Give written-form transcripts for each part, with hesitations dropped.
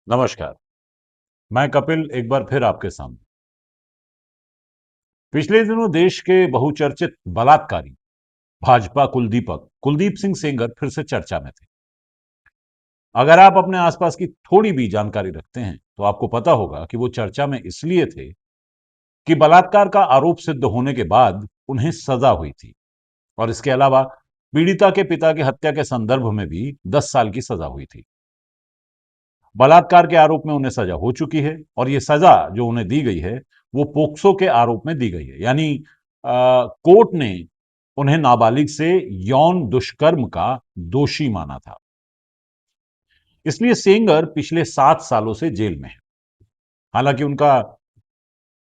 नमस्कार। मैं कपिल एक बार फिर आपके सामने। पिछले दिनों देश के बहुचर्चित बलात्कारी भाजपा कुलदीप सिंह सेंगर फिर से चर्चा में थे। अगर आप अपने आसपास की थोड़ी भी जानकारी रखते हैं तो आपको पता होगा कि वो चर्चा में इसलिए थे कि बलात्कार का आरोप सिद्ध होने के बाद उन्हें सजा हुई थी और इसके अलावा पीड़िता के पिता की हत्या के संदर्भ में भी 10 साल की सजा हुई थी। बलात्कार के आरोप में उन्हें सजा हो चुकी है और ये सजा जो उन्हें दी गई है वो पोक्सो के आरोप में दी गई है, यानी कोर्ट ने उन्हें नाबालिग से यौन दुष्कर्म का दोषी माना था। इसलिए सेंगर पिछले 7 सालों से जेल में है। हालांकि उनका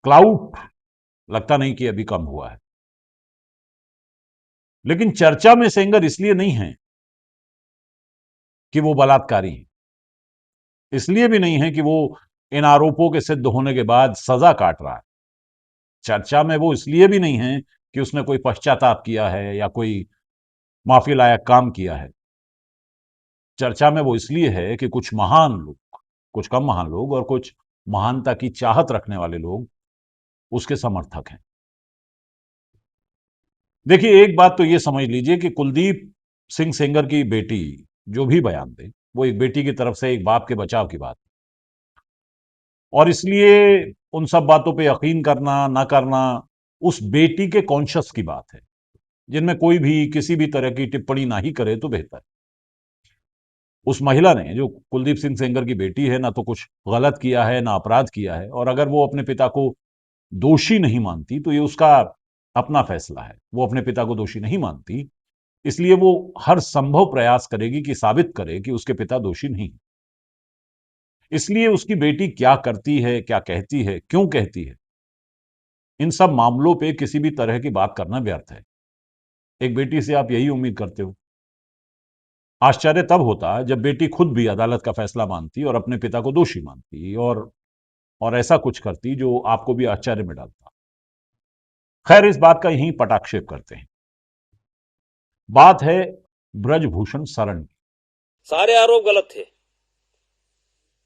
क्लाउट लगता नहीं कि अभी कम हुआ है, लेकिन चर्चा में सेंगर इसलिए नहीं है कि वो बलात्कारी हैं, इसलिए भी नहीं है कि वो इन आरोपों के सिद्ध होने के बाद सजा काट रहा है। चर्चा में वो इसलिए भी नहीं है कि उसने कोई पश्चाताप किया है या कोई माफी लायक काम किया है। चर्चा में वो इसलिए है कि कुछ महान लोग, कुछ कम महान लोग और कुछ महानता की चाहत रखने वाले लोग उसके समर्थक हैं। देखिए, एक बात तो ये समझ लीजिए कि कुलदीप सिंह सेंगर की बेटी जो भी बयान दे वो एक बेटी की तरफ से एक बाप के बचाव की बात, और इसलिए उन सब बातों पे यकीन करना ना करना उस बेटी के कॉन्शियस की बात है, जिनमें कोई भी किसी भी तरह की टिप्पणी ना ही करे तो बेहतर। उस महिला ने, जो कुलदीप सिंह सेंगर की बेटी है, ना तो कुछ गलत किया है ना अपराध किया है, और अगर वो अपने पिता को दोषी नहीं मानती तो ये उसका अपना फैसला है। वो अपने पिता को दोषी नहीं मानती, इसलिए वो हर संभव प्रयास करेगी कि साबित करे कि उसके पिता दोषी नहीं। इसलिए उसकी बेटी क्या करती है, क्या कहती है, क्यों कहती है, इन सब मामलों पे किसी भी तरह की बात करना व्यर्थ है। एक बेटी से आप यही उम्मीद करते हो। आश्चर्य तब होता जब बेटी खुद भी अदालत का फैसला मानती और अपने पिता को दोषी मानती और ऐसा कुछ करती जो आपको भी आश्चर्य में डालता। खैर, इस बात का यहीं पटाक्षेप करते हैं। बात है ब्रजभूषण शरण की। सारे आरोप गलत थे,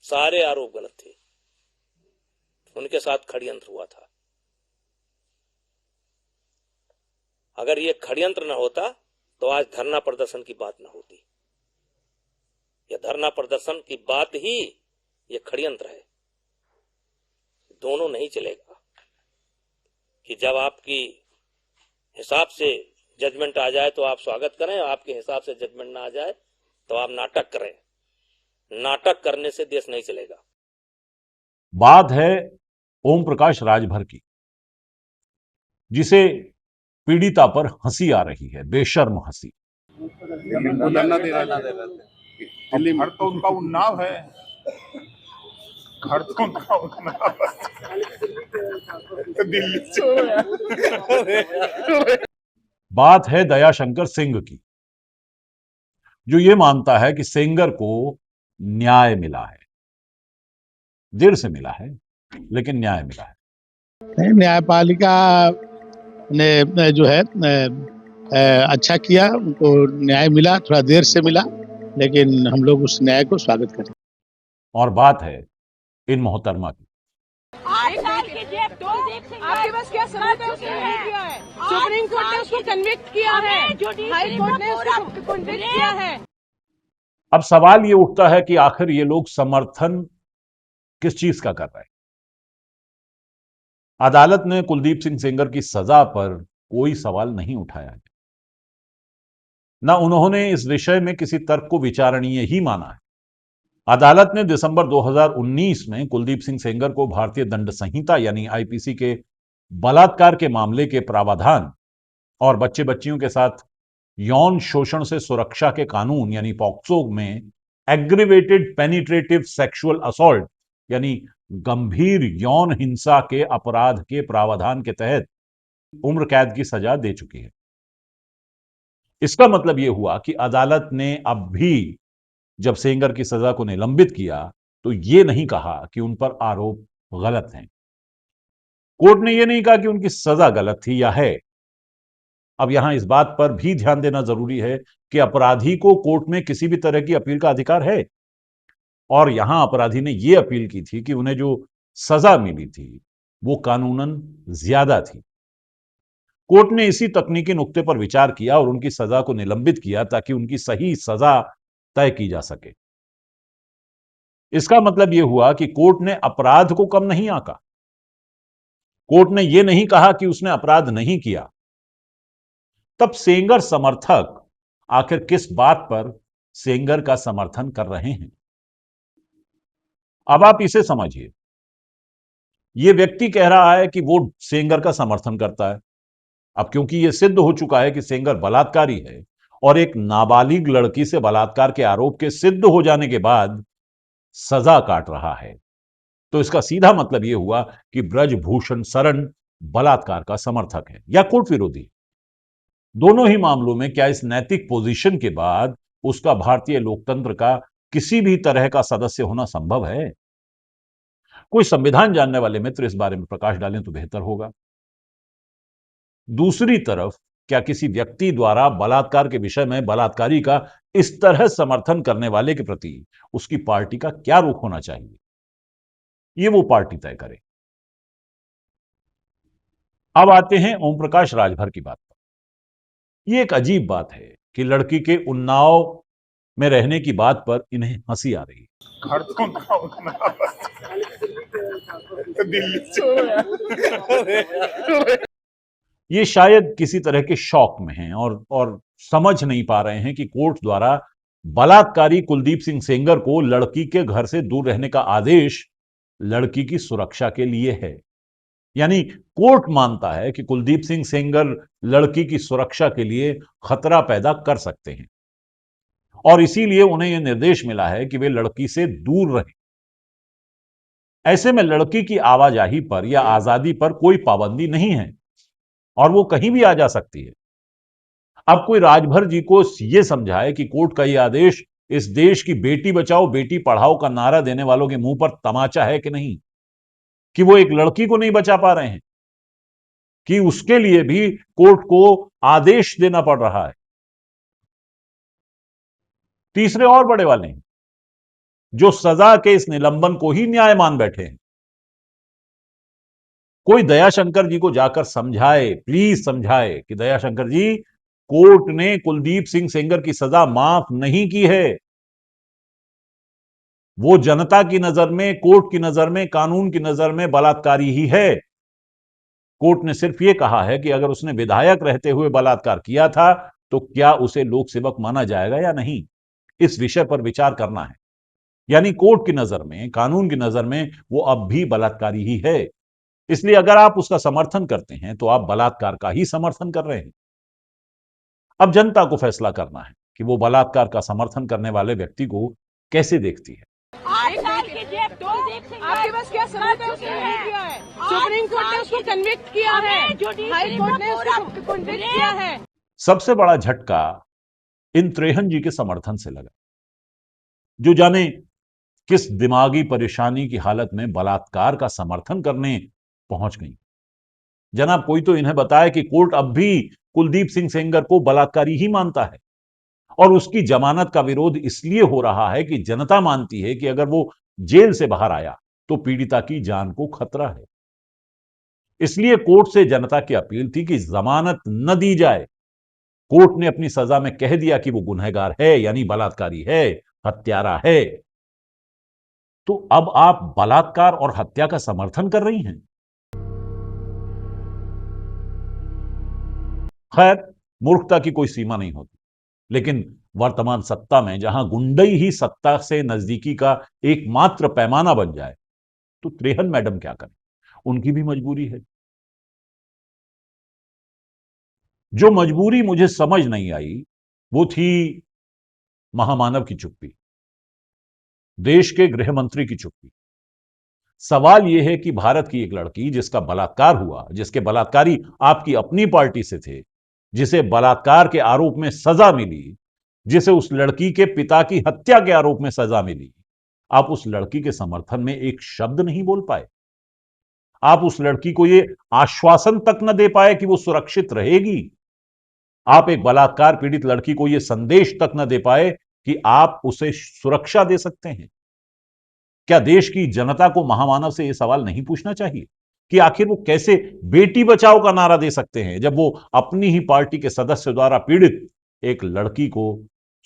सारे आरोप गलत थे। उनके साथ षड्यंत्र हुआ था। अगर ये षड्यंत्र न होता तो आज धरना प्रदर्शन की बात न होती। यह धरना प्रदर्शन की बात ही ये षड्यंत्र है। दोनों नहीं चलेगा कि जब आपकी हिसाब से जजमेंट आ जाए तो आप स्वागत करें, आपके हिसाब से जजमेंट ना आ जाए तो आप नाटक करें। नाटक करने से देश नहीं चलेगा। बात है ओम प्रकाश राजभर की, जिसे पीड़िता पर हंसी आ रही है, बेशर्म हंसी। धरना दे रहे थे दिल्ली में। घर तो उनका उन्नाव है, घर तो उनका उन्नाव है दिल्ली से। बात है दयाशंकर सिंह की, जो ये मानता है कि सेंगर को न्याय मिला है। देर से मिला है, लेकिन न्याय मिला है। न्यायपालिका ने जो है अच्छा किया, उनको न्याय मिला, थोड़ा देर से मिला, लेकिन हम लोग उस न्याय को स्वागत करें। और बात है इन मोहतरमा की। 8 साल की जेल तो आपके पास क्या सबूत है? उसने नहीं किया है। सुप्रीम कोर्ट ने उसको कन्विक्ट किया है, हाई कोर्ट ने उसको कन्विक्ट किया है। अब सवाल ये उठता है कि आखिर ये लोग समर्थन किस चीज का कर रहे हैं। अदालत ने कुलदीप सिंह सेंगर की सजा पर कोई सवाल नहीं उठाया है, न उन्होंने इस विषय में किसी तर्क को विचारणीय ही माना है। अदालत ने दिसंबर 2019 में कुलदीप सिंह सेंगर को भारतीय दंड संहिता यानी आईपीसी के बलात्कार के मामले के प्रावधान और बच्चे बच्चियों के साथ यौन शोषण से सुरक्षा के कानून यानी पॉक्सो में एग्रीवेटेड पेनिट्रेटिव सेक्सुअल असॉल्ट यानी गंभीर यौन हिंसा के अपराध के प्रावधान के तहत उम्र कैद की सजा दे चुकी है। इसका मतलब यह हुआ कि अदालत ने अब भी जब सेंगर की सजा को निलंबित किया तो यह नहीं कहा कि उन पर आरोप गलत हैं। कोर्ट ने यह नहीं कहा कि उनकी सजा गलत थी या है। अब यहां इस बात पर भी ध्यान देना जरूरी है कि अपराधी को कोर्ट में किसी भी तरह की अपील का अधिकार है। और यहां अपराधी ने यह अपील की थी कि उन्हें जो सजा मिली थी वो कानूनन ज्यादा थी। कोर्ट ने इसी तकनीकी नुक्ते पर विचार किया और उनकी सजा को निलंबित किया ताकि उनकी सही सजा तय की जा सके। इसका मतलब यह हुआ कि कोर्ट ने अपराध को कम नहीं आंका। कोर्ट ने यह नहीं कहा कि उसने अपराध नहीं किया। तब सेंगर समर्थक आखिर किस बात पर सेंगर का समर्थन कर रहे हैं? अब आप इसे समझिए। यह व्यक्ति कह रहा है कि वो सेंगर का समर्थन करता है। अब क्योंकि यह सिद्ध हो चुका है कि सेंगर बलात्कारी है और एक नाबालिग लड़की से बलात्कार के आरोप के सिद्ध हो जाने के बाद सजा काट रहा है, तो इसका सीधा मतलब यह हुआ कि ब्रजभूषण शरण बलात्कार का समर्थक है या कोर्ट विरोधी। दोनों ही मामलों में क्या इस नैतिक पोजीशन के बाद उसका भारतीय लोकतंत्र का किसी भी तरह का सदस्य होना संभव है? कोई संविधान जानने वाले मित्र इस बारे में प्रकाश डालें तो बेहतर होगा। दूसरी तरफ क्या किसी व्यक्ति द्वारा बलात्कार के विषय में बलात्कारी का इस तरह समर्थन करने वाले के प्रति उसकी पार्टी का क्या रुख होना चाहिए, ये वो पार्टी तय करे। अब आते हैं ओम प्रकाश राजभर की बात पर। यह एक अजीब बात है कि लड़की के उन्नाव में रहने की बात पर इन्हें हंसी आ रही है। घर तो था उन्नाव, दिल्ली से ये शायद किसी तरह के शौक में हैं और समझ नहीं पा रहे हैं कि कोर्ट द्वारा बलात्कारी कुलदीप सिंह सेंगर को लड़की के घर से दूर रहने का आदेश लड़की की सुरक्षा के लिए है। यानी कोर्ट मानता है कि कुलदीप सिंह सेंगर लड़की की सुरक्षा के लिए खतरा पैदा कर सकते हैं और इसीलिए उन्हें यह निर्देश मिला है कि वे लड़की से दूर रहें। ऐसे में लड़की की आवाजाही पर या आजादी पर कोई पाबंदी नहीं है और वो कहीं भी आ जा सकती है। अब कोई राजभर जी को यह समझाए कि कोर्ट का यह आदेश इस देश की बेटी बचाओ बेटी पढ़ाओ का नारा देने वालों के मुंह पर तमाचा है कि नहीं, कि वो एक लड़की को नहीं बचा पा रहे हैं, कि उसके लिए भी कोर्ट को आदेश देना पड़ रहा है। तीसरे और बड़े वाले हैं जो सजा के इस निलंबन को ही न्याय मान बैठे हैं। कोई दयाशंकर जी को जाकर समझाए, प्लीज समझाए कि दयाशंकर जी, कोर्ट ने कुलदीप सिंह सेंगर की सजा माफ नहीं की है। वो जनता की नजर में, कोर्ट की नजर में, कानून की नजर में बलात्कारी ही है। कोर्ट ने सिर्फ यह कहा है कि अगर उसने विधायक रहते हुए बलात्कार किया था तो क्या उसे लोक सेवक माना जाएगा या नहीं, इस विषय पर विचार करना है। यानी कोर्ट की नजर में, कानून की नजर में वो अब भी बलात्कारी ही है। इसलिए अगर आप उसका समर्थन करते हैं तो आप बलात्कार का ही समर्थन कर रहे हैं। अब जनता को फैसला करना है कि वो बलात्कार का समर्थन करने वाले व्यक्ति को कैसे देखती है। 8 साल की जेल तो आपके पास क्या सबूत है? उसने नहीं किया है। सुप्रीम कोर्ट ने उसको कन्विक्ट किया है, हाई कोर्ट ने उसको कन्विक्ट किया है। सबसे बड़ा झटका इन त्रेहन जी के समर्थन से लगा, जो जाने किस दिमागी परेशानी की हालत में बलात्कार का समर्थन करने पहुंच गई। जनाब, कोई तो इन्हें बताए कि कोर्ट अब भी कुलदीप सिंह सेंगर को बलात्कारी ही मानता है और उसकी जमानत का विरोध इसलिए हो रहा है कि जनता मानती है कि अगर वो जेल से बाहर आया तो पीड़िता की जान को खतरा है। इसलिए कोर्ट से जनता की अपील थी कि जमानत न दी जाए। कोर्ट ने अपनी सजा में कह दिया कि वो गुनहगार है, यानी बलात्कारी है, हत्यारा है। तो अब आप बलात्कार और हत्या का समर्थन कर रही हैं। खैर, मूर्खता की कोई सीमा नहीं होती, लेकिन वर्तमान सत्ता में जहां गुंडई ही सत्ता से नजदीकी का एकमात्र पैमाना बन जाए तो त्रेहन मैडम क्या करें? उनकी भी मजबूरी है। जो मजबूरी मुझे समझ नहीं आई वो थी महामानव की चुप्पी, देश के गृह मंत्री की चुप्पी। सवाल यह है कि भारत की एक लड़की जिसका बलात्कार हुआ, जिसके बलात्कारी आपकी अपनी पार्टी से थे, जिसे बलात्कार के आरोप में सजा मिली, जिसे उस लड़की के पिता की हत्या के आरोप में सजा मिली, आप उस लड़की के समर्थन में एक शब्द नहीं बोल पाए। आप उस लड़की को यह आश्वासन तक न दे पाए कि वो सुरक्षित रहेगी। आप एक बलात्कार पीड़ित लड़की को यह संदेश तक न दे पाए कि आप उसे सुरक्षा दे सकते हैं। क्या देश की जनता को महामानव से यह सवाल नहीं पूछना चाहिए कि आखिर वो कैसे बेटी बचाओ का नारा दे सकते हैं जब वो अपनी ही पार्टी के सदस्य द्वारा पीड़ित एक लड़की को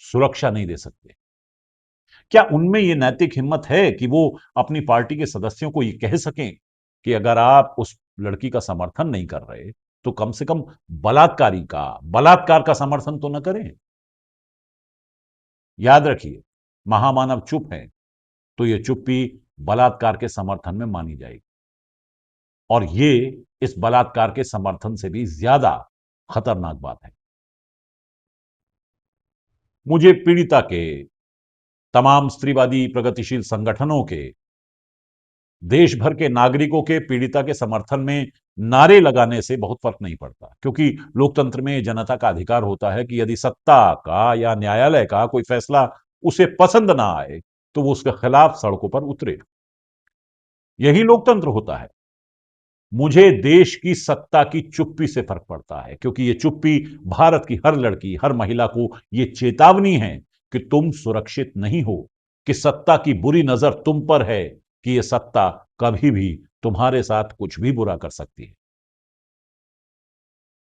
सुरक्षा नहीं दे सकते? क्या उनमें यह नैतिक हिम्मत है कि वो अपनी पार्टी के सदस्यों को यह कह सकें कि अगर आप उस लड़की का समर्थन नहीं कर रहे तो कम से कम बलात्कार का समर्थन तो न करें? याद रखिए, महामानव चुप है तो यह चुप्पी बलात्कार के समर्थन में मानी जाएगी, और ये इस बलात्कार के समर्थन से भी ज्यादा खतरनाक बात है। मुझे पीड़िता के, तमाम स्त्रीवादी प्रगतिशील संगठनों के, देश भर के नागरिकों के पीड़िता के समर्थन में नारे लगाने से बहुत फर्क नहीं पड़ता, क्योंकि लोकतंत्र में जनता का अधिकार होता है कि यदि सत्ता का या न्यायालय का कोई फैसला उसे पसंद ना आए तो वो उसके खिलाफ सड़कों पर उतरे। यही लोकतंत्र होता है। मुझे देश की सत्ता की चुप्पी से फर्क पड़ता है, क्योंकि यह चुप्पी भारत की हर लड़की, हर महिला को यह चेतावनी है कि तुम सुरक्षित नहीं हो, कि सत्ता की बुरी नजर तुम पर है, कि यह सत्ता कभी भी तुम्हारे साथ कुछ भी बुरा कर सकती है।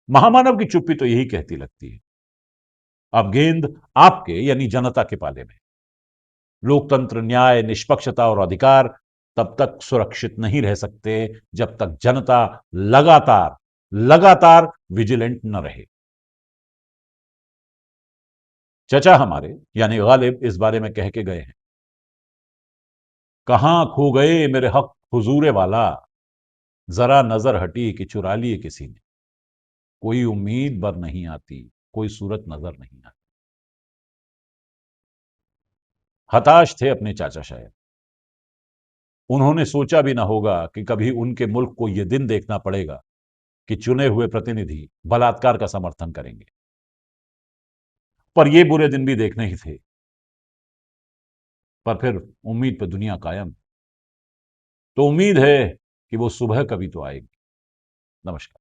महामानव की चुप्पी तो यही कहती लगती है, अब गेंद आपके यानी जनता के पाले में। लोकतंत्र, न्याय, निष्पक्षता और अधिकार तब तक सुरक्षित नहीं रह सकते जब तक जनता लगातार लगातार विजिलेंट न रहे। चचा हमारे यानी गालिब इस बारे में कह के गए हैं, कहां खो गए मेरे हक हुजूरे वाला, जरा नजर हटी कि चुरा लिए किसी ने, कोई उम्मीद बर नहीं आती, कोई सूरत नजर नहीं आती। हताश थे अपने चाचा शायद। उन्होंने सोचा भी ना होगा कि कभी उनके मुल्क को यह दिन देखना पड़ेगा कि चुने हुए प्रतिनिधि बलात्कार का समर्थन करेंगे। पर ये बुरे दिन भी देखने ही थे। पर फिर उम्मीद पे दुनिया कायम। तो उम्मीद है कि वो सुबह कभी तो आएगी। नमस्कार।